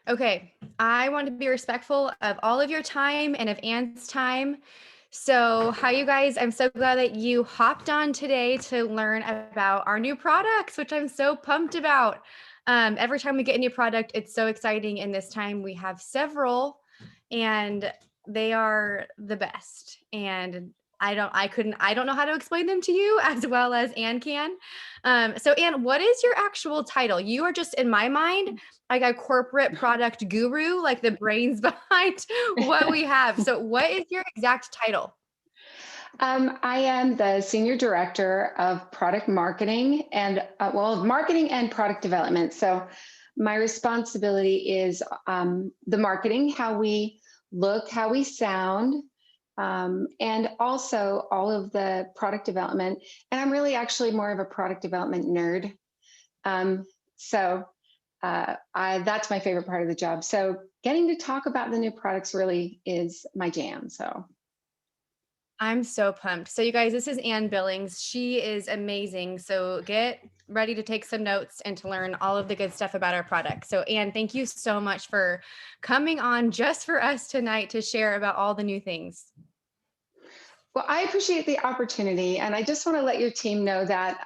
Okay, I want to be respectful of all of your time and of Anne's time. So, hi, you guys. I'm so glad that you hopped on today to learn about our new products, which I'm so pumped about. Every time we get a new product, it's so exciting. And this time we have several, and they are the best. And I don't know how to explain them to you as well as Anne can. So, Anne, what is your actual title? You are just in my mind like a corporate product guru, like the brains behind what we have. So, what is your exact title? I am the Senior Director of Product Marketing marketing and product development. So my responsibility is the marketing, how we look, how we sound, and also all of the product development. And I'm really actually more of a product development nerd. Um, so that's my favorite part of the job. So getting to talk about the new products really is my jam. So. I'm so pumped. So, you guys, this is Anne Billings. She is amazing. So, get ready to take some notes and to learn all of the good stuff about our product. So, Anne, thank you so much for coming on just for us tonight to share about all the new things. Well, I appreciate the opportunity, and I just want to let your team know that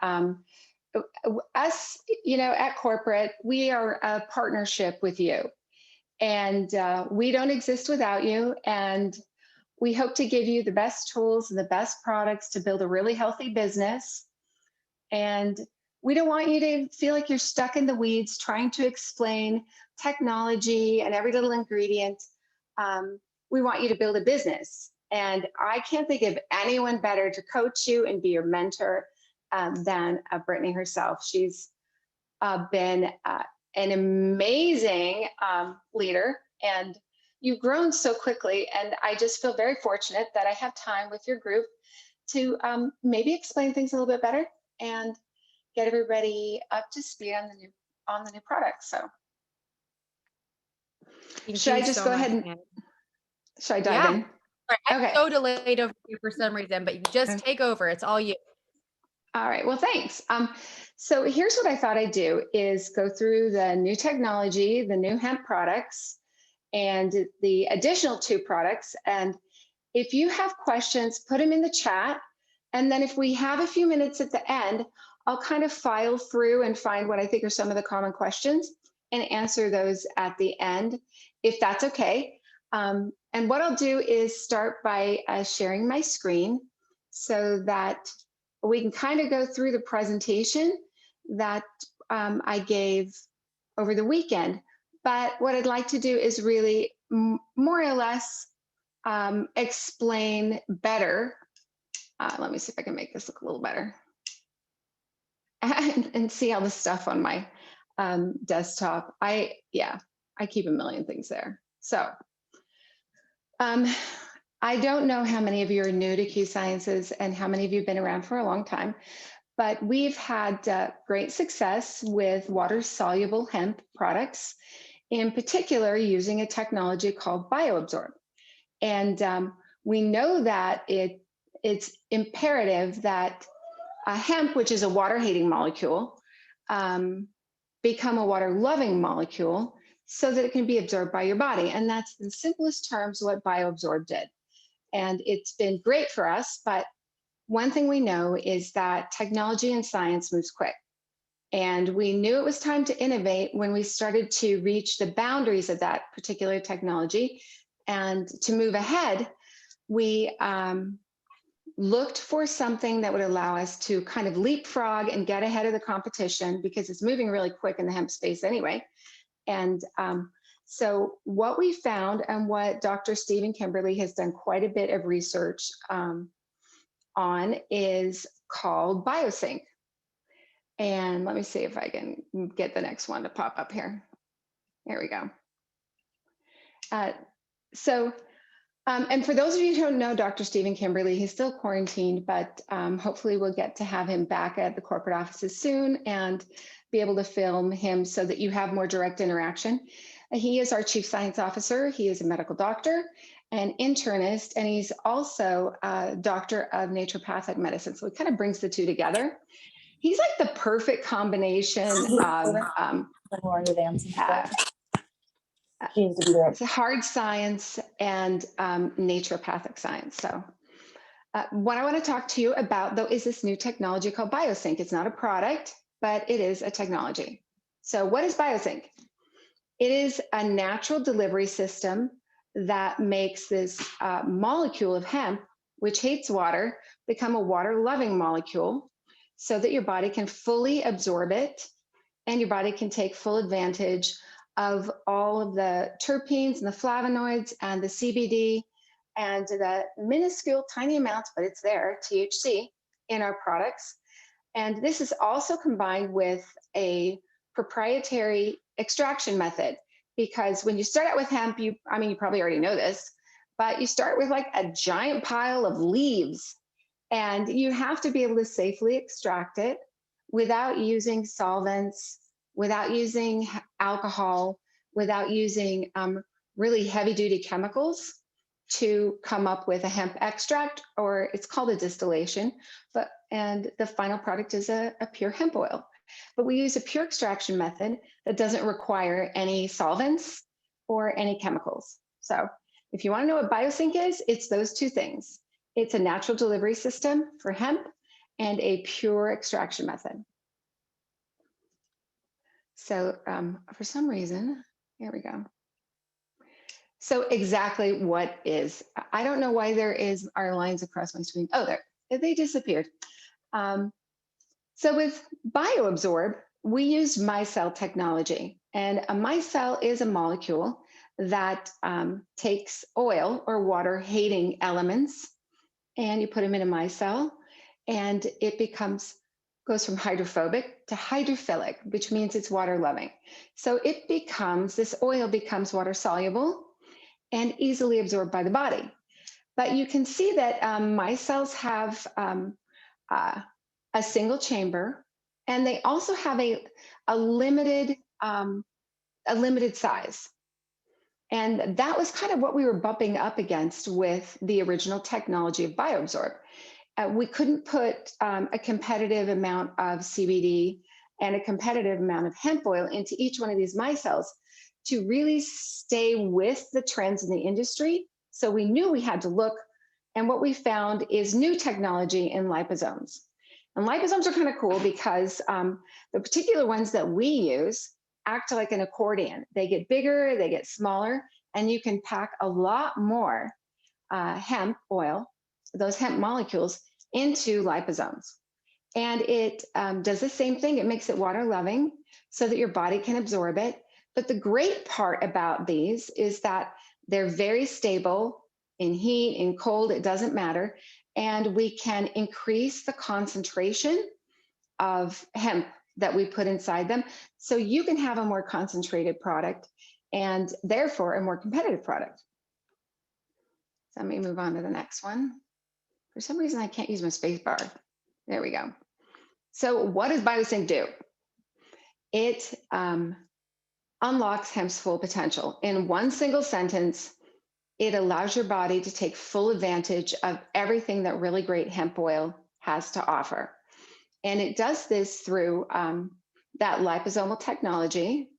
us, at corporate, we are a partnership with you, and we don't exist without you. And we hope to give you the best tools and the best products to build a really healthy business. And we don't want you to feel like you're stuck in the weeds trying to explain technology and every little ingredient. We want you to build a business. And I can't think of anyone better to coach you and be your mentor than Brittany herself. She's been an amazing leader, and you've grown so quickly. And I just feel very fortunate that I have time with your group to maybe explain things a little bit better and get everybody up to speed on the new product. So Thank should I you just so go much, ahead and Anne. should I dive Yeah. in? Sorry, I'm Okay. so delayed over you for some reason, but you just take over. It's all you. All right. Well, thanks. So here's what I thought I'd do is go through the new technology, the new hemp products, and the additional two products. And if you have questions, put them in the chat. And then if we have a few minutes at the end, I'll kind of file through and find what I think are some of the common questions and answer those at the end, if that's okay. And what I'll do is start by sharing my screen so that we can kind of go through the presentation that I gave over the weekend. But what I'd like to do is really more or less explain better. Let me see if I can make this look a little better and see all the stuff on my desktop. I keep a million things there. So I don't know how many of you are new to Q Sciences and how many of you have been around for a long time, but we've had great success with water-soluble hemp products, in particular using a technology called BioAbsorb. And we know that it's imperative that hemp, which is a water-hating molecule, become a water-loving molecule so that it can be absorbed by your body. And that's in simplest terms what BioAbsorb did. And it's been great for us, but one thing we know is that technology and science moves quick. And we knew it was time to innovate when we started to reach the boundaries of that particular technology. And to move ahead, we looked for something that would allow us to kind of leapfrog and get ahead of the competition because it's moving really quick in the hemp space anyway. And so what we found, and what Dr. Stephen Kimberly has done quite a bit of research on, is called Biosync. And let me see if I can get the next one to pop up here. There we go. And for those of you who don't know Dr. Stephen Kimberly, he's still quarantined, but hopefully we'll get to have him back at the corporate offices soon and be able to film him so that you have more direct interaction. He is our Chief Science Officer. He is a medical doctor, an internist, and he's also a doctor of naturopathic medicine. So it kind of brings the two together. He's like the perfect combination of seems to be the It's a hard science and naturopathic science. So what I want to talk to you about, though, is this new technology called Biosync. It's not a product, but it is a technology. So what is Biosync? It is a natural delivery system that makes this molecule of hemp, which hates water, become a water-loving molecule so that your body can fully absorb it and your body can take full advantage of all of the terpenes and the flavonoids and the CBD and the minuscule tiny amounts, but it's there, THC, in our products. And this is also combined with a proprietary extraction method, because when you start out with hemp, you probably already know this, but you start with like a giant pile of leaves, and you have to be able to safely extract it without using solvents, without using alcohol, without using really heavy duty chemicals to come up with a hemp extract, or it's called a distillation, and the final product is a pure hemp oil. But we use a pure extraction method that doesn't require any solvents or any chemicals. So if you want to know what Biosync is, it's those two things. It's a natural delivery system for hemp and a pure extraction method. So for some reason, here we go. So exactly what is, I don't know why there are lines across my screen. Oh, there, they disappeared. So with BioAbsorb, we use Micelle technology. And a Micelle is a molecule that takes oil or water-hating elements, and you put them in a micelle, and it goes from hydrophobic to hydrophilic, which means it's water-loving. So this oil becomes water-soluble and easily absorbed by the body. But you can see that micelles have a single chamber, and they also have a limited size. And that was kind of what we were bumping up against with the original technology of BioAbsorb. We couldn't put a competitive amount of CBD and a competitive amount of hemp oil into each one of these micelles to really stay with the trends in the industry. So we knew we had to look, and what we found is new technology in liposomes. And liposomes are kind of cool because the particular ones that we use act like an accordion. They get bigger, they get smaller, and you can pack a lot more hemp oil, those hemp molecules, into liposomes. And it does the same thing. It makes it water loving so that your body can absorb it. But the great part about these is that they're very stable in heat, in cold, it doesn't matter. And we can increase the concentration of hemp that we put inside them. So you can have a more concentrated product and therefore a more competitive product. So let me move on to the next one. For some reason, I can't use my space bar. There we go. So what does Biosync do? It unlocks hemp's full potential. In one single sentence, it allows your body to take full advantage of everything that really great hemp oil has to offer. And it does this through that liposomal technology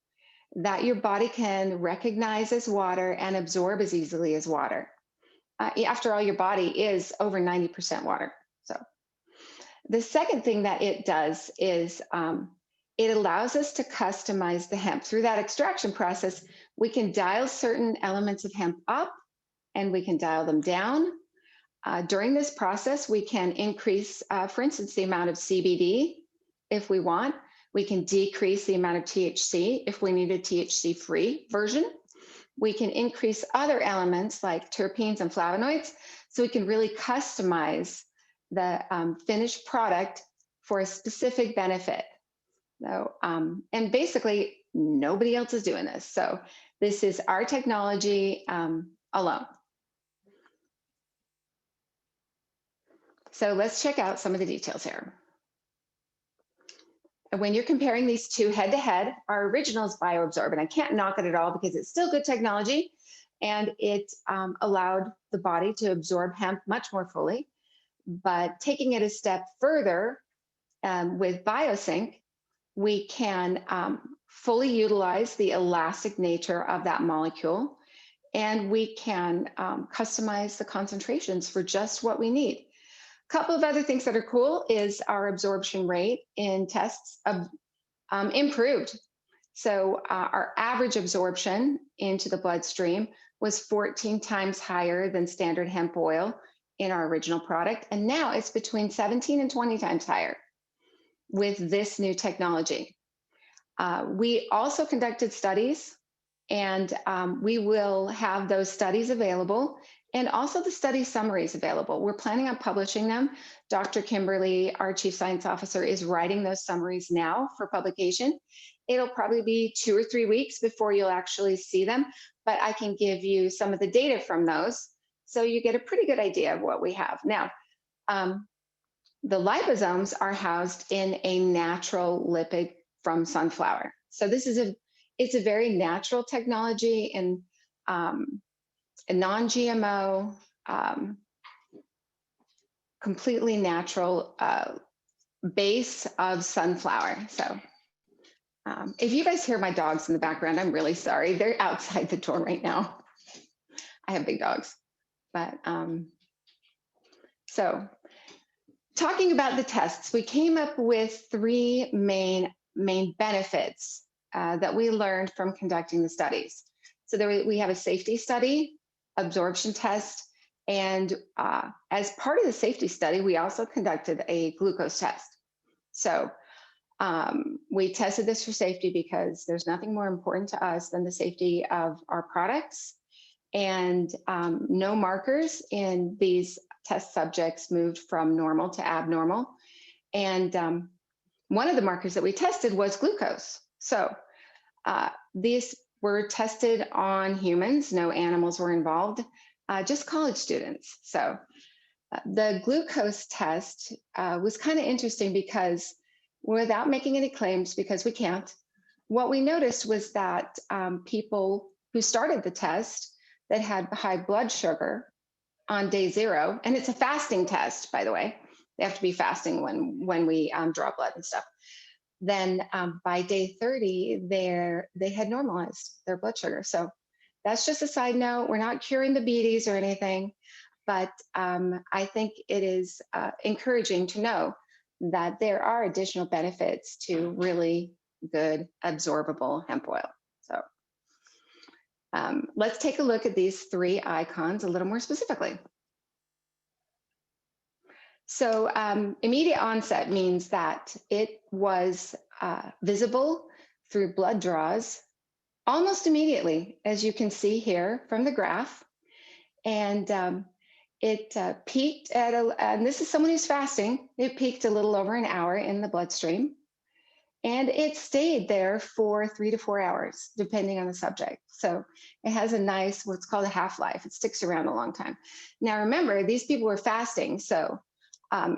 that your body can recognize as water and absorb as easily as water. After all, your body is over 90% water. So the second thing that it does is it allows us to customize the hemp. Through that extraction process, we can dial certain elements of hemp up and we can dial them down. During this process, we can increase, for instance, the amount of CBD if we want. We can decrease the amount of THC if we need a THC-free version. We can increase other elements like terpenes and flavonoids, so we can really customize the finished product for a specific benefit. So, and basically, nobody else is doing this. So this is our technology alone. So let's check out some of the details here. And when you're comparing these two head to head, our original is BioAbsorb, and I can't knock it at all because it's still good technology, and it allowed the body to absorb hemp much more fully. But taking it a step further with Biosync, we can fully utilize the elastic nature of that molecule, and we can customize the concentrations for just what we need. A couple of other things that are cool is our absorption rate in tests of, improved. So our average absorption into the bloodstream was 14 times higher than standard hemp oil in our original product. And now it's between 17 and 20 times higher with this new technology. We also conducted studies, and we will have those studies available and also the study summaries available. We're planning on publishing them. Dr. Kimberly, our Chief Science Officer, is writing those summaries now for publication. It'll probably be 2 or 3 weeks before you'll actually see them, but I can give you some of the data from those so you get a pretty good idea of what we have. Now, the liposomes are housed in a natural lipid from sunflower. So it's a very natural technology and a non-GMO, completely natural base of sunflower. So if you guys hear my dogs in the background, I'm really sorry. They're outside the door right now. I have big dogs, but so talking about the tests, we came up with 3 main benefits that we learned from conducting the studies. So we have a safety study, absorption test, and as part of the safety study, we also conducted a glucose test. So we tested this for safety because there's nothing more important to us than the safety of our products. And no markers in these test subjects moved from normal to abnormal. And one of the markers that we tested was glucose. So these were tested on humans, no animals were involved, just college students. So the glucose test was kind of interesting because without making any claims, because we can't, what we noticed was that people who started the test that had high blood sugar on day 0, and it's a fasting test, by the way. They have to be fasting when we draw blood and stuff. Then by day 30, they had normalized their blood sugar. So that's just a side note. We're not curing the beaties or anything, but I think it is encouraging to know that there are additional benefits to really good absorbable hemp oil. So let's take a look at these 3 icons a little more specifically. So immediate onset means that it was visible through blood draws almost immediately, as you can see here from the graph. And it peaked at, and this is someone who's fasting, it peaked a little over an hour in the bloodstream. And it stayed there for 3 to 4 hours, depending on the subject. So it has a nice, what's called a half-life. It sticks around a long time. Now, remember, these people were fasting. So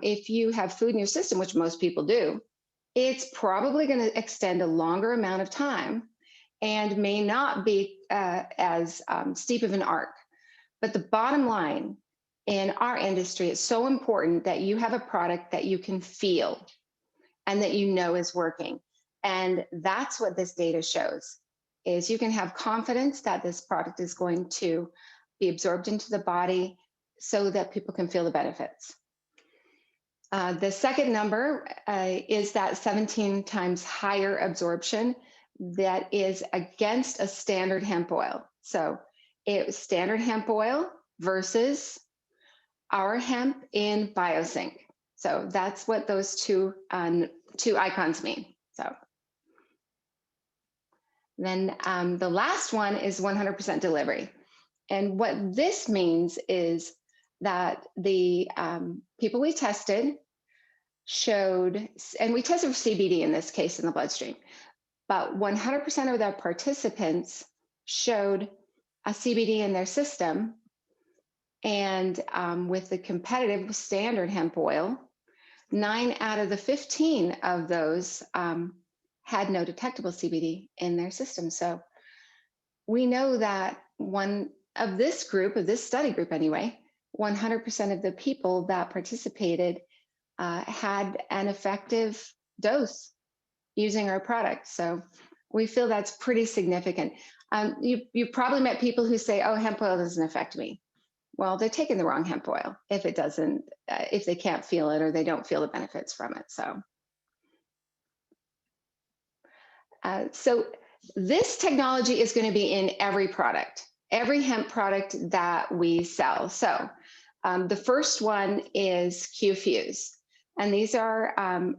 if you have food in your system, which most people do, it's probably going to extend a longer amount of time and may not be as steep of an arc. But the bottom line in our industry, it's so important that you have a product that you can feel and that you know is working. And that's what this data shows, is you can have confidence that this product is going to be absorbed into the body so that people can feel the benefits. The second number is that 17 times higher absorption that is against a standard hemp oil. So it was standard hemp oil versus our hemp in Biosync. So that's what those two icons mean. So then the last one is 100% delivery. And what this means is that the people we tested showed, and we tested for CBD in this case in the bloodstream, but 100% of the participants showed a CBD in their system. And with the competitive standard hemp oil, 9 out of the 15 of those had no detectable CBD in their system. So we know that one of this group, of this study group anyway, 100% of the people that participated had an effective dose using our product. So We feel that's pretty significant. You probably met people who say, "Oh, hemp oil doesn't affect me." Well, they're taking the wrong hemp oil if it doesn't, if they can't feel it or they don't feel the benefits from it. So this technology is going to be in every product, every hemp product that we sell. So the first one is Q Fuse, and these are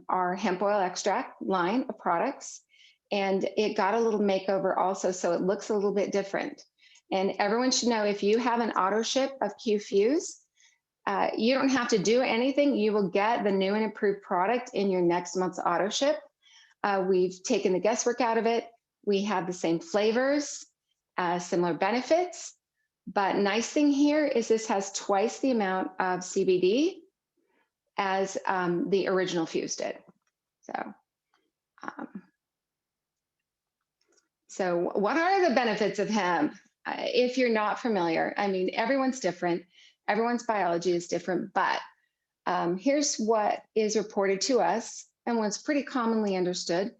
our hemp oil extract line of products. And it got a little makeover also, so it looks a little bit different. And everyone should know if you have an auto ship of Q Fuse, you don't have to do anything. You will get the new and improved product in your next month's auto ship. We've taken the guesswork out of it. We have the same flavors, similar benefits. But nice thing here is this has twice the amount of CBD as the original Fuse did. Um, so what are the benefits of hemp? If you're not familiar, I mean, everyone's different. Everyone's biology is different, but here's what is reported to us and what's pretty commonly understood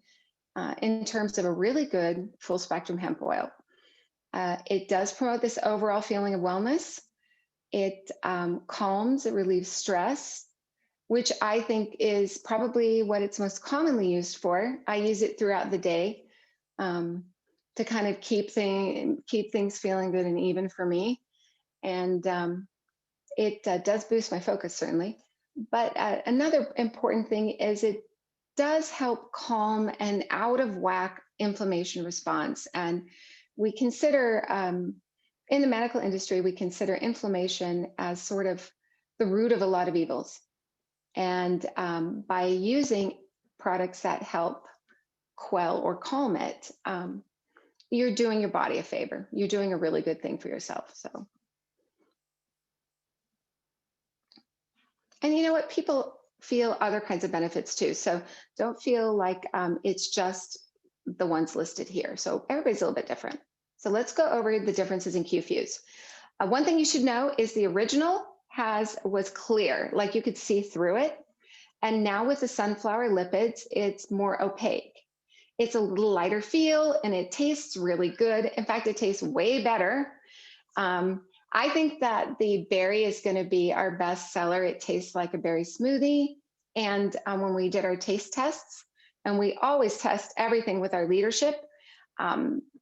in terms of a really good full spectrum hemp oil. It does promote this overall feeling of wellness. It calms, it relieves stress, which I think is probably what it's most commonly used for. I use it throughout the day to kind of keep things feeling good and even for me. And it does boost my focus, certainly. But another important thing is it does help calm an out of whack inflammation response. And we consider, in the medical industry, we consider inflammation as sort of the root of a lot of evils. And by using products that help quell or calm it, you're doing your body a favor. You're doing a really good thing for yourself. So, and you know what? People feel other kinds of benefits too. So don't feel like it's just the ones listed here. So everybody's a little bit different. So let's go over the differences in Q Fuse. One thing you should know is the original was clear, like you could see through it. And now with the sunflower lipids, it's more opaque. It's a little lighter feel and it tastes really good. In fact, it tastes way better. I think that the berry is going to be our best seller. It tastes like a berry smoothie. And when we did our taste tests, and we always test everything with our leadership,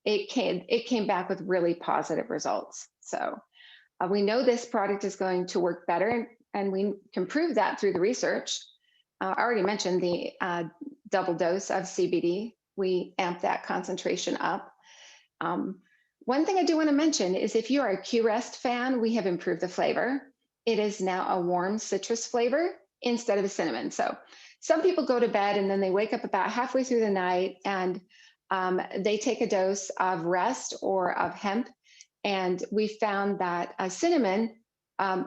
it came back with really positive results. So we know this product is going to work better, and we can prove that through the research. I already mentioned the double dose of CBD. We amp that concentration up. One thing I do want to mention is if you are a Q-Rest fan, we have improved the flavor. It is now a warm citrus flavor instead of a cinnamon. So some people go to bed and then they wake up about halfway through the night and they take a dose of Rest or of hemp. And we found that cinnamon kind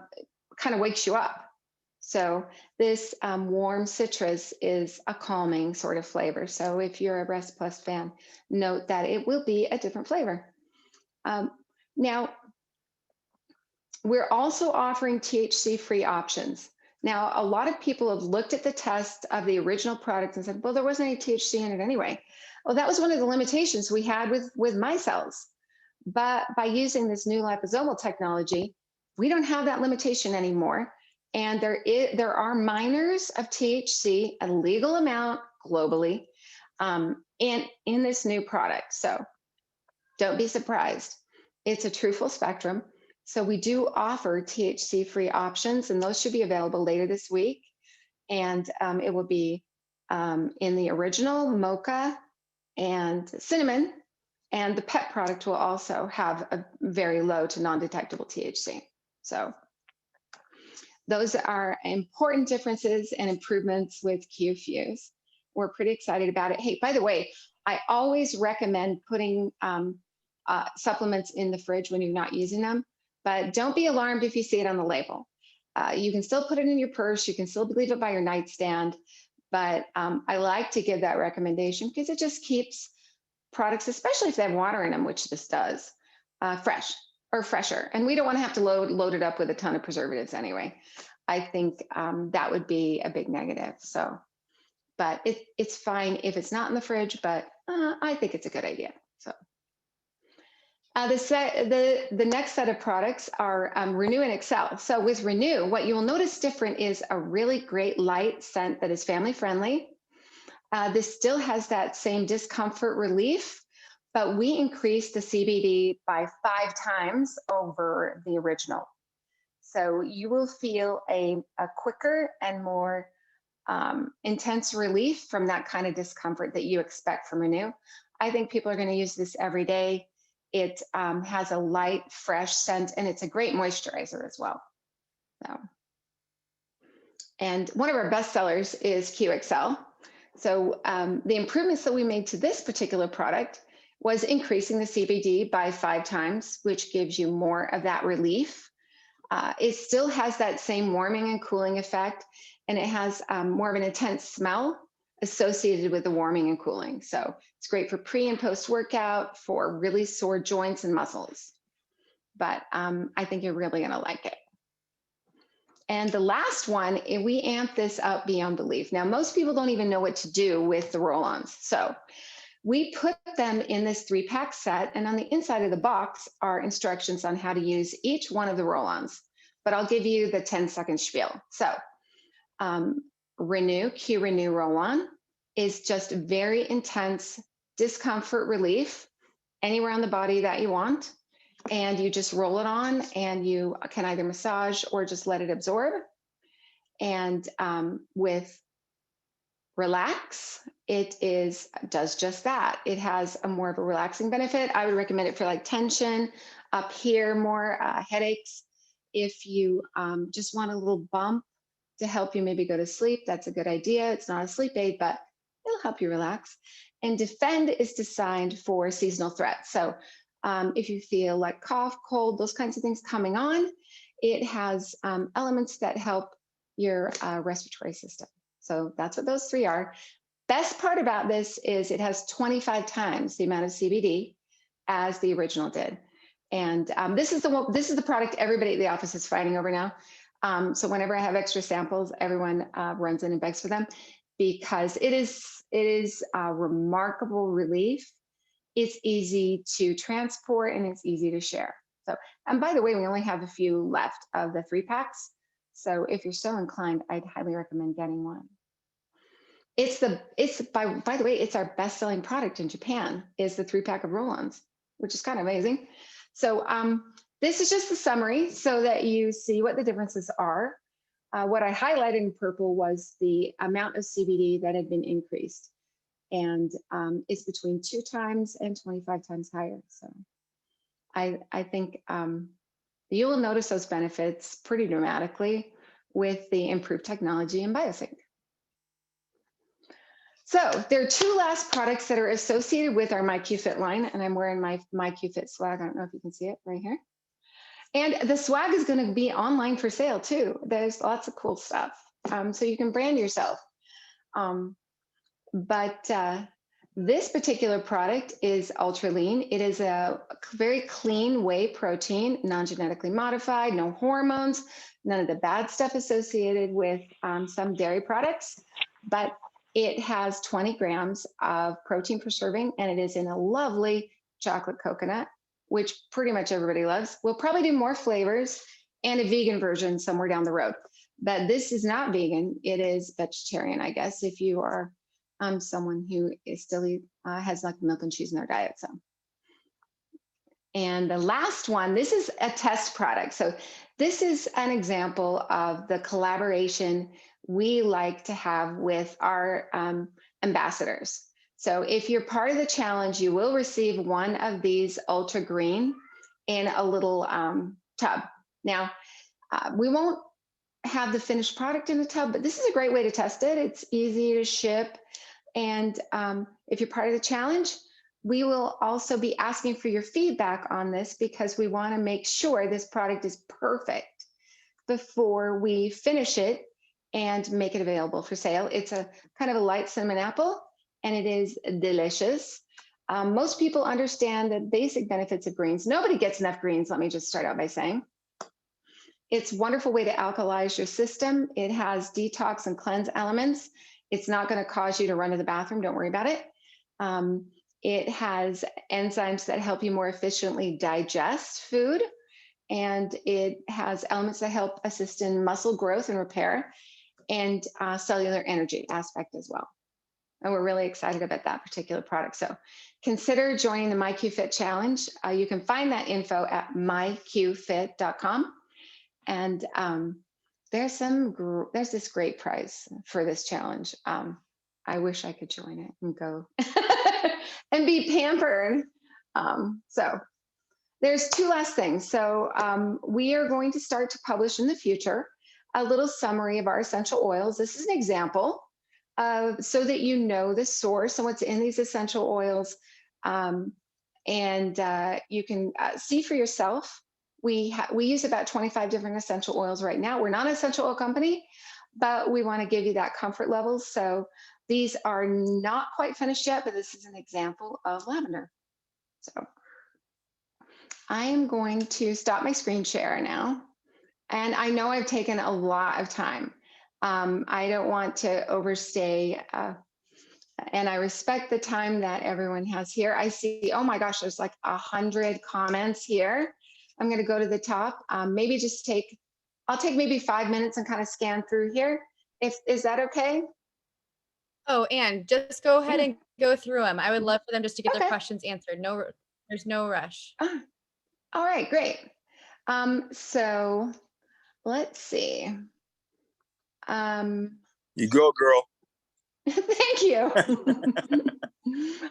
of wakes you up. So this warm citrus is a calming sort of flavor. So if you're a Rest Plus fan, note that it will be a different flavor. Now, we're also offering THC-free options. Now, a lot of people have looked at the test of the original product and said, well, there wasn't any THC in it anyway. Well, that was one of the limitations we had with Micelles. But by using this new liposomal technology, we don't have that limitation anymore. And there are minors of THC, a legal amount globally, in this new product. So don't be surprised. It's a true full spectrum. So we do offer THC-free options, and those should be available later this week. And it will be in the original mocha and cinnamon, and the pet product will also have a very low to non-detectable THC. So those are important differences and improvements with Q Fuse. We're pretty excited about it. Hey, by the way, I always recommend putting supplements in the fridge when you're not using them, but don't be alarmed if you see it on the label. You can still put it in your purse. You can still leave it by your nightstand. But I like to give that recommendation because it just keeps products, especially if they have water in them, which this does, fresh or fresher. And we don't want to have to load it up with a ton of preservatives anyway. I think that would be a big negative. So, but it's fine if it's not in the fridge, but I think it's a good idea. So the next set of products are Renew and Excel. So with Renew, what you will notice different is a really great light scent that is family friendly. This still has that same discomfort relief, but we increased the CBD by 5 times over the original. So you will feel a quicker and more intense relief from that kind of discomfort that you expect from Renew. I think people are going to use this every day. It has a light, fresh scent, and it's a great moisturizer as well. So, and one of our best sellers is QXL. So the improvements that we made to this particular product was increasing the CBD by 5 times, which gives you more of that relief. It still has that same warming and cooling effect, and it has more of an intense smell associated with the warming and cooling. So it's great for pre and post workout, for really sore joints and muscles. But I think you're really going to like it. And the last one, we amp this up beyond belief. Now, most people don't even know what to do with the roll-ons. So we put them in this 3-pack set, and on the inside of the box are instructions on how to use each one of the roll-ons. But I'll give you the 10-second spiel. So Renew, Q Renew roll-on is just very intense discomfort relief anywhere on the body that you want. And you just roll it on, and you can either massage or just let it absorb. And with Relax, does just that. It has a more of a relaxing benefit. I would recommend it for like tension up here, more headaches. If you just want a little bump to help you maybe go to sleep, that's a good idea. It's not a sleep aid, but it'll help you relax. And Defend is designed for seasonal threats. So if you feel like cough, cold, those kinds of things coming on, it has elements that help your respiratory system. So that's what those 3 are. Best part about this is it has 25 times the amount of CBD as the original did. And this is the product everybody at the office is fighting over now. So whenever I have extra samples, everyone runs in and begs for them because it is a remarkable relief. It's easy to transport and it's easy to share. So, and by the way, we only have a few left of the 3-packs. So if you're so inclined, I'd highly recommend getting one. By the way, it's our best-selling product in Japan is the 3-pack of roll-ons, which is kind of amazing. So this is just the summary so that you see what the differences are. What I highlighted in purple was the amount of CBD that had been increased. And it's between 2 times and 25 times higher. So I think you will notice those benefits pretty dramatically with the improved technology in Biosync. So there are 2 last products that are associated with our MyQFit line, and I'm wearing my MyQFit swag. I don't know if you can see it right here. And the swag is going to be online for sale too. There's lots of cool stuff, so you can brand yourself. But this particular product is ultra lean. It is a very clean whey protein, non-genetically modified, no hormones, none of the bad stuff associated with some dairy products. But it has 20 grams of protein per serving, and it is in a lovely chocolate coconut, which pretty much everybody loves. We'll probably do more flavors and a vegan version somewhere down the road. But this is not vegan. It is vegetarian, I guess, if you are someone who is still has like milk and cheese in their diet. So, and the last one, this is a test product. So this is an example of the collaboration we like to have with our ambassadors. So if you're part of the challenge, you will receive one of these ultra green in a little tub. Now, we won't have the finished product in the tub, but this is a great way to test it. It's easy to ship. And if you're part of the challenge, we will also be asking for your feedback on this because we want to make sure this product is perfect before we finish it and make it available for sale. It's a kind of a light cinnamon apple, and it is delicious. Most people understand the basic benefits of greens. Nobody gets enough greens, let me just start out by saying. It's a wonderful way to alkalize your system. It has detox and cleanse elements. It's not going to cause you to run to the bathroom. Don't worry about it. It has enzymes that help you more efficiently digest food, and it has elements that help assist in muscle growth and repair, and cellular energy aspect as well. And we're really excited about that particular product. So consider joining the MyQFit Challenge. You can find that info at myqfit.com. And there's this great prize for this challenge. I wish I could join it and go and be pampered. So there's two last things. So we are going to start to publish in the future a little summary of our essential oils. This is an example so that you know the source and what's in these essential oils. And you can see for yourself. We use about 25 different essential oils right now. We're not an essential oil company, but we want to give you that comfort level. So these are not quite finished yet, but this is an example of lavender. So I am going to stop my screen share now. And I know I've taken a lot of time. I don't want to overstay, and I respect the time that everyone has here. I see, oh my gosh, there's like 100 comments here. I'm going to go to the top. Maybe I'll take maybe 5 minutes and kind of scan through here. Is that okay? Oh, and just go ahead Yeah. and go through them. I would love for them just to get their Okay. questions answered. No, there's no rush. All right, great. So let's see. You go, girl. Thank you.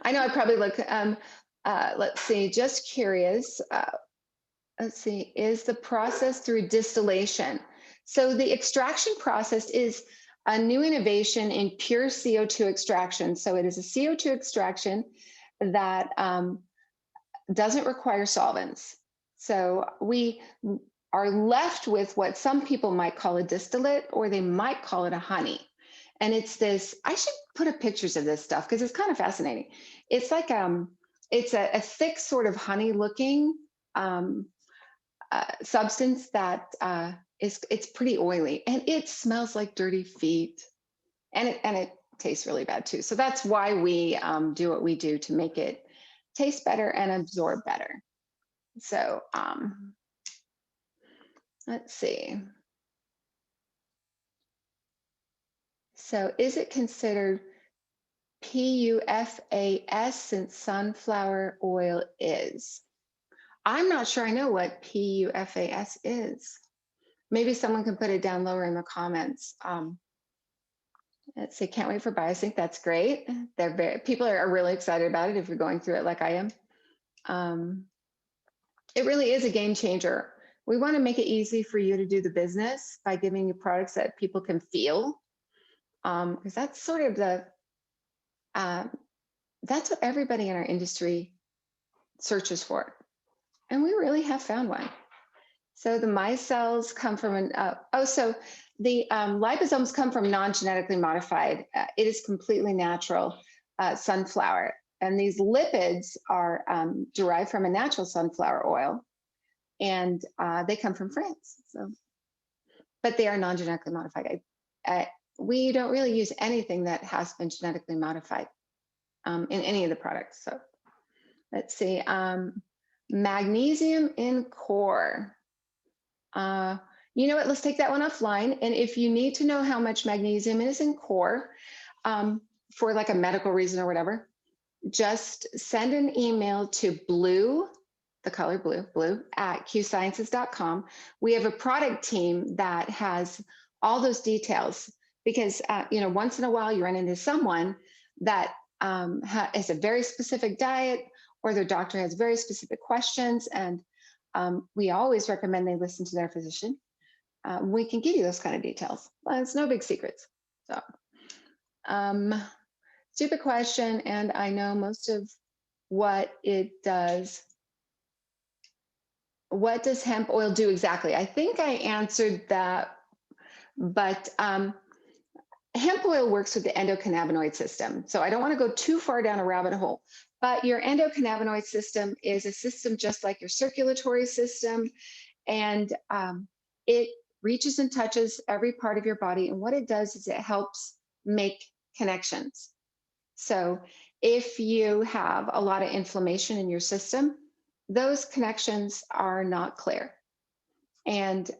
I know I probably look, let's see, just curious. Let's see, is the process through distillation. So the extraction process is a new innovation in pure CO2 extraction. So it is a CO2 extraction that doesn't require solvents. So we are left with what some people might call a distillate, or they might call it a honey. And it's this, I should put up pictures of this stuff because it's kind of fascinating. It's like, it's a thick sort of honey looking substance that it's pretty oily, and it smells like dirty feet, and it tastes really bad too. So that's why we do what we do, to make it taste better and absorb better. So let's see. So is it considered PUFAS since sunflower oil is? I'm not sure I know what PUFAS is. Maybe someone can put it down lower in the comments. Let's see, can't wait for Biosync. That's great. People are really excited about it if you're going through it like I am. It really is a game changer. We want to make it easy for you to do the business by giving you products that people can feel. Because that's sort of that's what everybody in our industry searches for. And we really have found one. So the Micelles come from so the liposomes come from non-genetically modified. It is completely natural sunflower. And these lipids are derived from a natural sunflower oil, and they come from France. So, but they are non-genetically modified. We don't really use anything that has been genetically modified in any of the products. So let's see, magnesium in core. You know what, let's take that one offline. And if you need to know how much magnesium is in core for like a medical reason or whatever, just send an email to blue, the color blue at qsciences.com. We have a product team that has all those details, because once in a while you run into someone that has a very specific diet, or their doctor has very specific questions, and we always recommend they listen to their physician. We can give you those kind of details. It's no big secrets. So, stupid question, and I know most of what it does. What does hemp oil do exactly? I think I answered that, but hemp oil works with the endocannabinoid system. So I don't want to go too far down a rabbit hole, but your endocannabinoid system is a system just like your circulatory system, and it reaches and touches every part of your body. And what it does is it helps make connections. So If you have a lot of inflammation in your system, those connections are not clear. And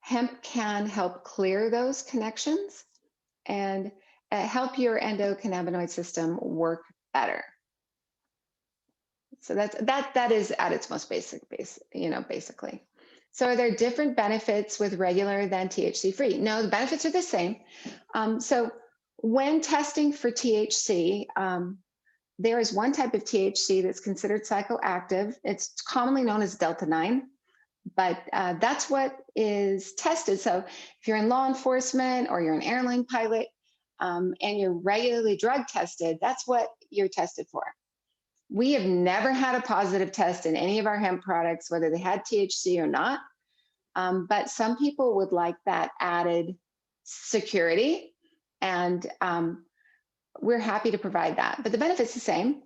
hemp can help clear those connections and help your endocannabinoid system work better. So that is at its most basically. So are there different benefits with regular than THC free? No, the benefits are the same. So when testing for THC, there is one type of THC that's considered psychoactive. It's commonly known as Delta 9, but that's what is tested. So if you're in law enforcement or you're an airline pilot and you're regularly drug tested, that's what you're tested for. We have never had a positive test in any of our hemp products, whether they had THC or not. But some people would like that added security, and we're happy to provide that. But the benefit's the same.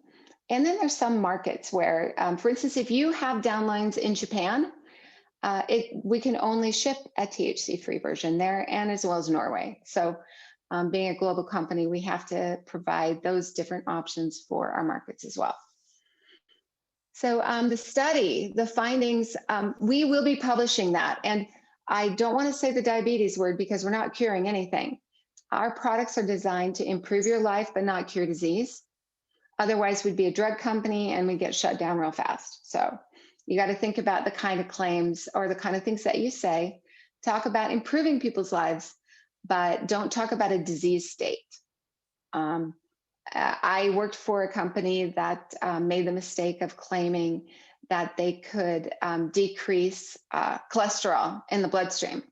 And then there's some markets where, for instance, if you have downlines in Japan, we can only ship a THC-free version there, and as well as Norway. So being a global company, we have to provide those different options for our markets as well. So the study, the findings, we will be publishing that. And I don't want to say the diabetes word because we're not curing anything. Our products are designed to improve your life, but not cure disease. Otherwise, we'd be a drug company and we'd get shut down real fast. So you got to think about the kind of claims or the kind of things that you say. Talk about improving people's lives, but don't talk about a disease state. I worked for a company that made the mistake of claiming that they could decrease cholesterol in the bloodstream.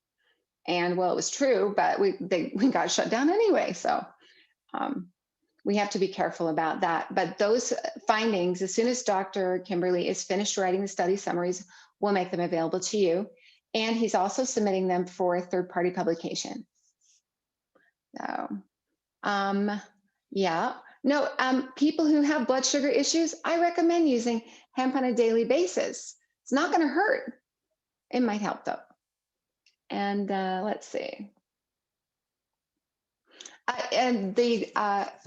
And well, it was true, but we got shut down anyway. So we have to be careful about that. But those findings, as soon as Dr. Kimberly is finished writing the study summaries, we'll make them available to you. And he's also submitting them for a third-party publication. So, yeah. No, people who have blood sugar issues, I recommend using hemp on a daily basis. It's not going to hurt. It might help though. And let's see. And the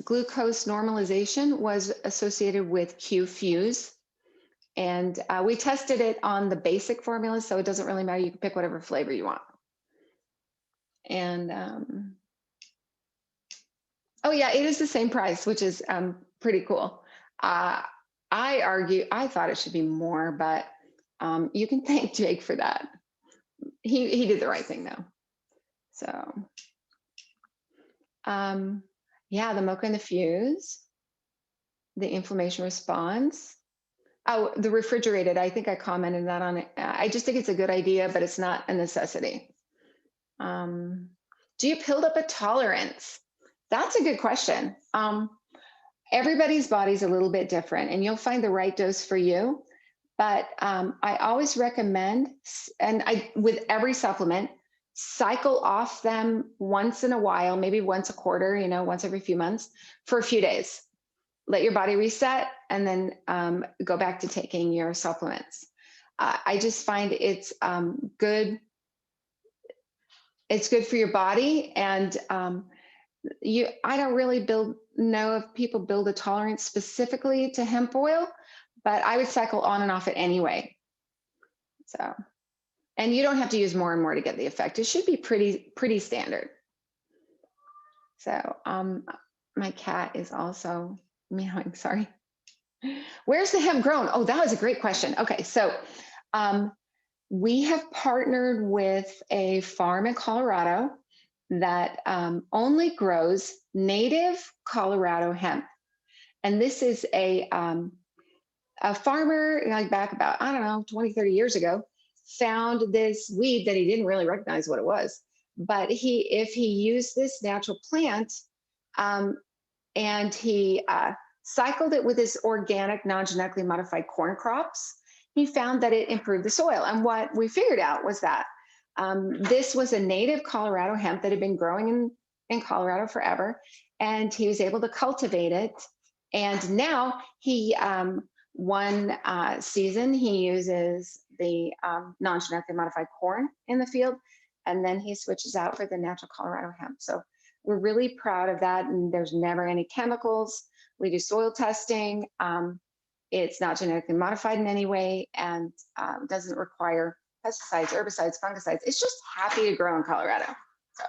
glucose normalization was associated with Q-Fuse. And we tested it on the basic formula, so it doesn't really matter. You can pick whatever flavor you want. And oh yeah, it is the same price, which is pretty cool. I thought it should be more, but you can thank Jake for that. He did the right thing though. So yeah, the mocha and the fuse, the inflammation response. Oh, the refrigerated, I think I commented that on it. I just think it's a good idea, but it's not a necessity. Do you build up a tolerance? That's a good question. Everybody's body's a little bit different, and you'll find the right dose for you. But I always recommend, and with every supplement, cycle off them once in a while, maybe once a quarter, once every few months for a few days. Let your body reset, and then go back to taking your supplements. I just find it's good. It's good for your body, and I don't really know if people build a tolerance specifically to hemp oil, but I would cycle on and off it anyway. So, and you don't have to use more and more to get the effect. It should be pretty standard. So, my cat is also meowing. Sorry. Where's the hemp grown? Oh, that was a great question. Okay, so we have partnered with a farm in Colorado that only grows native Colorado hemp. And this is a farmer, like back about, 20, 30 years ago, found this weed that he didn't really recognize what it was. But if he used this natural plant and he cycled it with his organic, non-genetically modified corn crops, he found that it improved the soil. And what we figured out was that this was a native Colorado hemp that had been growing in Colorado forever, and he was able to cultivate it. And now one season he uses the non-genetically modified corn in the field, and then he switches out for the natural Colorado hemp. So we're really proud of that, and there's never any chemicals. We do soil testing. It's not genetically modified in any way and doesn't require pesticides, herbicides, fungicides. It's just happy to grow in Colorado. So,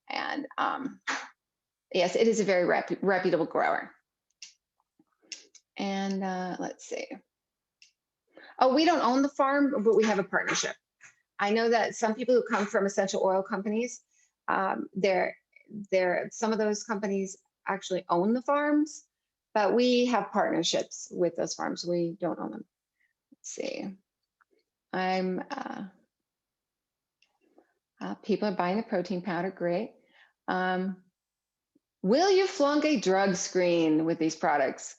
and yes, it is a very reputable grower. And let's see. Oh, we don't own the farm, but we have a partnership. I know that some people who come from essential oil companies, some of those companies actually own the farms, but we have partnerships with those farms. We don't own them. Let's see. I'm people are buying the protein powder. Great. Will you flunk a drug screen with these products?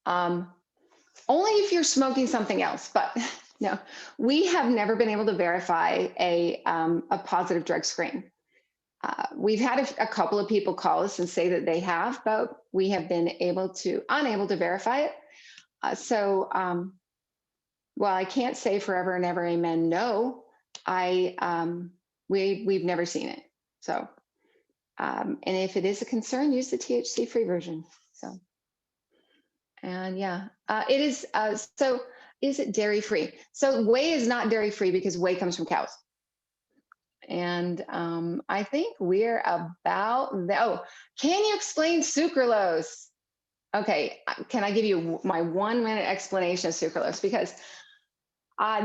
Only if you're smoking something else, but no, we have never been able to verify a positive drug screen. We've had a couple of people call us and say that they have, but we have been unable to verify it. While I can't say forever and ever amen, no, we've never seen it. So, and if it is a concern, use the THC-free version. So, and yeah, it is. So, is it dairy-free? So, whey is not dairy-free because whey comes from cows. And I think we're about. Oh, can you explain sucralose? Okay, can I give you my 1-minute explanation of sucralose? Because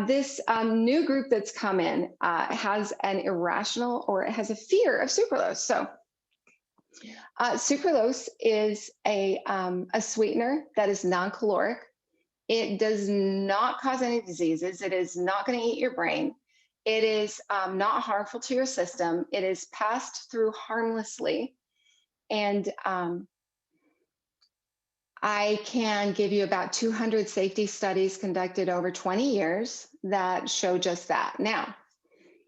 this new group that's come in has an irrational or it has a fear of sucralose. So sucralose is a sweetener that is non-caloric. It does not cause any diseases. It is not going to eat your brain. It is not harmful to your system. It is passed through harmlessly. And I can give you about 200 safety studies conducted over 20 years that show just that. Now,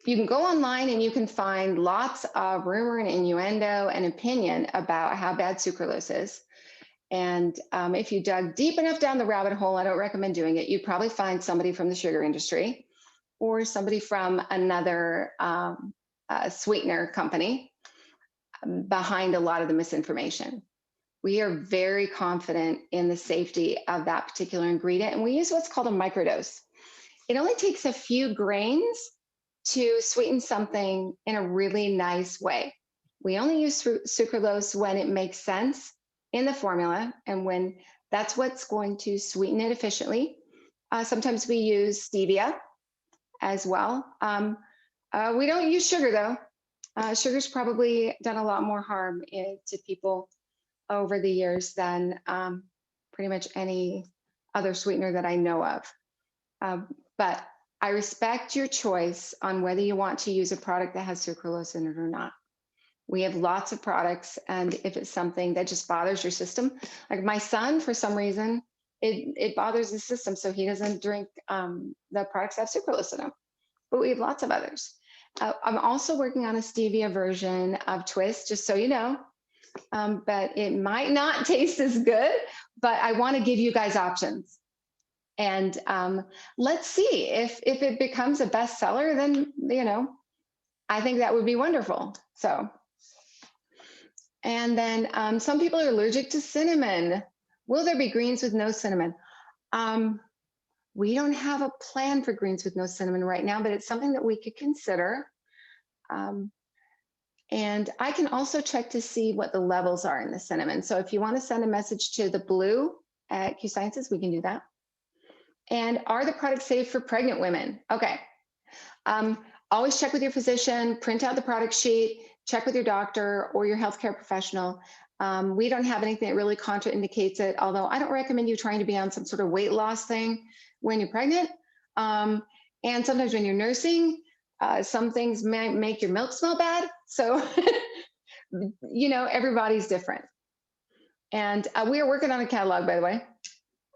you can go online and you can find lots of rumor and innuendo and opinion about how bad sucralose is. And if you dug deep enough down the rabbit hole, I don't recommend doing it. You'd probably find somebody from the sugar industry or somebody from another sweetener company behind a lot of the misinformation. We are very confident in the safety of that particular ingredient, and we use what's called a microdose. It only takes a few grains to sweeten something in a really nice way. We only use sucralose when it makes sense in the formula and when that's what's going to sweeten it efficiently. Sometimes we use stevia as well. We don't use sugar though. Sugar's probably done a lot more harm to people over the years than pretty much any other sweetener that I know of. But I respect your choice on whether you want to use a product that has sucralose in it or not. We have lots of products, and if it's something that just bothers your system, like my son, for some reason, it bothers his system, so he doesn't drink the products that have sucralose in them. But we have lots of others. I'm also working on a stevia version of Twist, just so you know. But it might not taste as good, but I want to give you guys options. And let's see if it becomes a bestseller, then, I think that would be wonderful. So, and then some people are allergic to cinnamon. Will there be greens with no cinnamon? We don't have a plan for greens with no cinnamon right now, but it's something that we could consider. And I can also check to see what the levels are in the cinnamon. So if you want to send a message to the blue at Q Sciences, we can do that. And are the products safe for pregnant women? Okay. Always check with your physician, print out the product sheet, check with your doctor or your healthcare professional. We don't have anything that really contraindicates it, although I don't recommend you trying to be on some sort of weight loss thing when you're pregnant. And sometimes when you're nursing, some things might make your milk smell bad. So, everybody's different. And we are working on a catalog, by the way.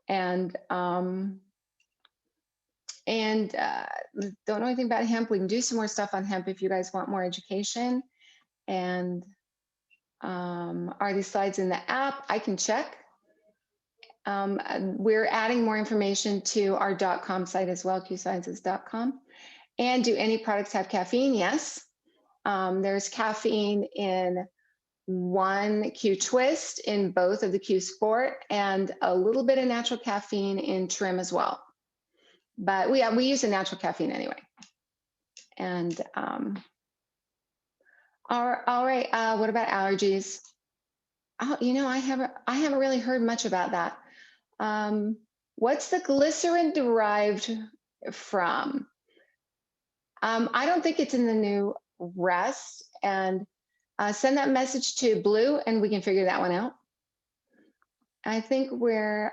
And don't know anything about hemp. We can do some more stuff on hemp if you guys want more education. And are these slides in the app? I can check. We're adding more information to our .com site as well, qsciences.com. And do any products have caffeine? Yes. There's caffeine in one Q twist in both of the Q Sport, and a little bit of natural caffeine in trim as well. But we use the natural caffeine anyway. And all right. What about allergies? Oh, I haven't really heard much about that. Um, what's the glycerin derived from? I don't think it's in the new rest. And send that message to Blue, and we can figure that one out. I think we're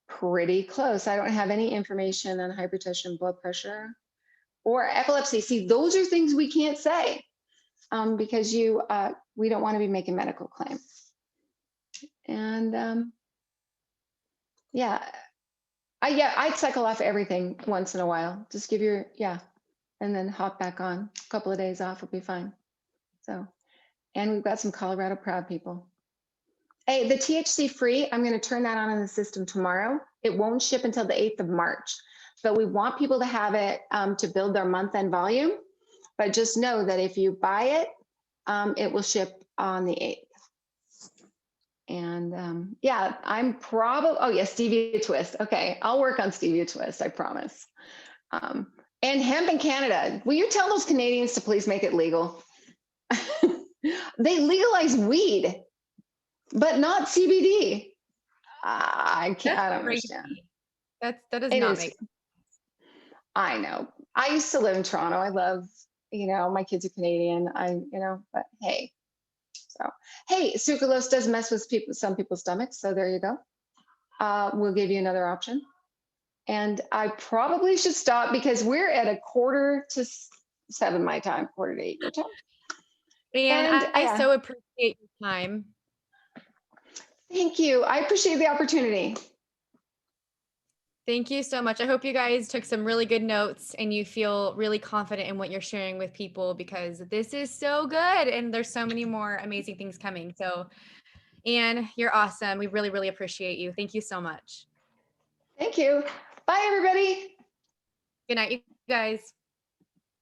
pretty close. I don't have any information on hypertension, blood pressure, or epilepsy. See, those are things we can't say because we don't want to be making medical claims. And yeah, I'd cycle off everything once in a while. Just give and then hop back on. A couple of days off will be fine. So, and we've got some Colorado Proud people. Hey, the THC free, I'm going to turn that on in the system tomorrow. It won't ship until the 8th of March, but we want people to have it to build their month end volume. But just know that if you buy it, it will ship on the 8th. And yeah, I'm probably, oh yeah, Stevia Twist. Okay, I'll work on Stevia Twist, I promise. And hemp in Canada. Will you tell those Canadians to please make it legal? They legalize weed, but not CBD. I can't, I don't Crazy. understand. That does It not is. make I know. I used to live in Toronto. I love, my kids are Canadian. But hey. So, hey, sucralose does mess with some people's stomachs. So there you go. We'll give you another option. And I probably should stop because we're at 6:45 my time, 7:45 your time. And And I so appreciate your time. Thank you. I appreciate the opportunity. Thank you so much. I hope you guys took some really good notes and you feel really confident in what you're sharing with people because this is so good and there's so many more amazing things coming. So, Anne, you're awesome. We really, really appreciate you. Thank you so much. Thank you. Bye, everybody. Good night, you guys.